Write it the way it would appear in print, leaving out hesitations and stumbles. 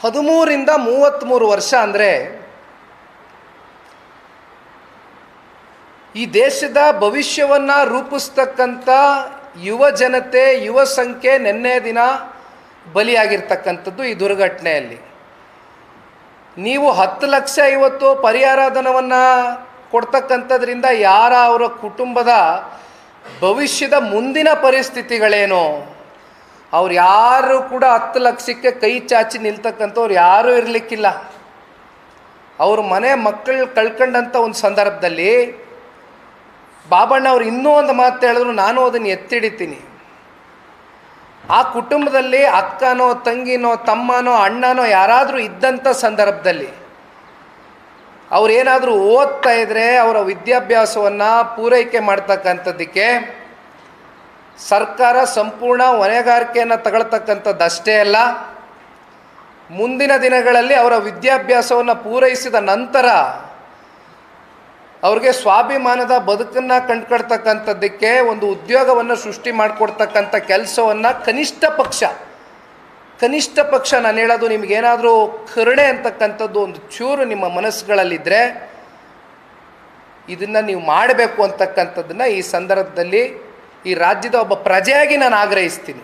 13ರಿಂದ 33 ವರ್ಷ ಅಂದರೆ ಈ ದೇಶದ ಭವಿಷ್ಯವನ್ನು ರೂಪಿಸ್ತಕ್ಕಂಥ ಯುವ ಜನತೆ, ಯುವ ಸಂಖ್ಯೆ ನಿನ್ನೆ ದಿನ ಬಲಿಯಾಗಿರ್ತಕ್ಕಂಥದ್ದು ಈ ದುರ್ಘಟನೆಯಲ್ಲಿ. ನೀವು 10 ಲಕ್ಷ ಇವತ್ತು ಪರಿಹಾರ ಧನವನ್ನು ಕೊಡ್ತಕ್ಕಂಥದ್ರಿಂದ ಅವರ ಕುಟುಂಬದ ಭವಿಷ್ಯದ ಮುಂದಿನ ಪರಿಸ್ಥಿತಿಗಳೇನು? ಅವ್ರು ಯಾರು ಕೂಡ 10 ಲಕ್ಷಕ್ಕೆ ಕೈ ಚಾಚಿ ನಿಲ್ತಕ್ಕಂಥವ್ರು ಯಾರೂ ಇರಲಿಕ್ಕಿಲ್ಲ. ಅವ್ರ ಮನೆ ಮಕ್ಕಳು ಕಳ್ಕೊಂಡಂಥ ಒಂದು ಸಂದರ್ಭದಲ್ಲಿ ಬಾಬಣ್ಣ ಅವ್ರು ಇನ್ನೂ ಒಂದು ಮಾತು ಹೇಳಿದ್ರು, ನಾನು ಅದನ್ನು ಎತ್ತಿಡಿತೀನಿ. ಆ ಕುಟುಂಬದಲ್ಲಿ ಅಕ್ಕನೋ, ತಂಗಿನೋ, ತಮ್ಮನೋ, ಅಣ್ಣನೋ ಯಾರಾದರೂ ಇದ್ದಂಥ ಸಂದರ್ಭದಲ್ಲಿ ಅವರೇನಾದರೂ ಓದ್ತಾ ಇದ್ದರೆ ಅವರ ವಿದ್ಯಾಭ್ಯಾಸವನ್ನು ಪೂರೈಕೆ ಮಾಡ್ತಕ್ಕಂಥದ್ದಕ್ಕೆ ಸರ್ಕಾರ ಸಂಪೂರ್ಣ ಹೊಣೆಗಾರಿಕೆಯನ್ನು ತಗೊಳ್ತಕ್ಕಂಥದ್ದಷ್ಟೇ ಅಲ್ಲ, ಮುಂದಿನ ದಿನಗಳಲ್ಲಿ ಅವರ ವಿದ್ಯಾಭ್ಯಾಸವನ್ನು ಪೂರೈಸಿದ ನಂತರ ಅವ್ರಿಗೆ ಸ್ವಾಭಿಮಾನದ ಬದುಕನ್ನು ಕಂಡುಕೊಳ್ತಕ್ಕಂಥದ್ದಕ್ಕೆ ಒಂದು ಉದ್ಯೋಗವನ್ನು ಸೃಷ್ಟಿ ಮಾಡಿಕೊಡ್ತಕ್ಕಂಥ ಕೆಲಸವನ್ನು ಕನಿಷ್ಠ ಪಕ್ಷ ನಾನು ಹೇಳೋದು, ನಿಮಗೇನಾದರೂ ಕರುಣೆ ಅಂತಕ್ಕಂಥದ್ದು ಒಂದು ಚೂರು ನಿಮ್ಮ ಮನಸ್ಸುಗಳಲ್ಲಿದ್ದರೆ ಇದನ್ನು ನೀವು ಮಾಡಬೇಕು ಅಂತಕ್ಕಂಥದ್ದನ್ನು ಈ ಸಂದರ್ಭದಲ್ಲಿ ಈ ರಾಜ್ಯದ ಒಬ್ಬ ಪ್ರಜೆಯಾಗಿ ನಾನು ಆಗ್ರಹಿಸ್ತೀನಿ.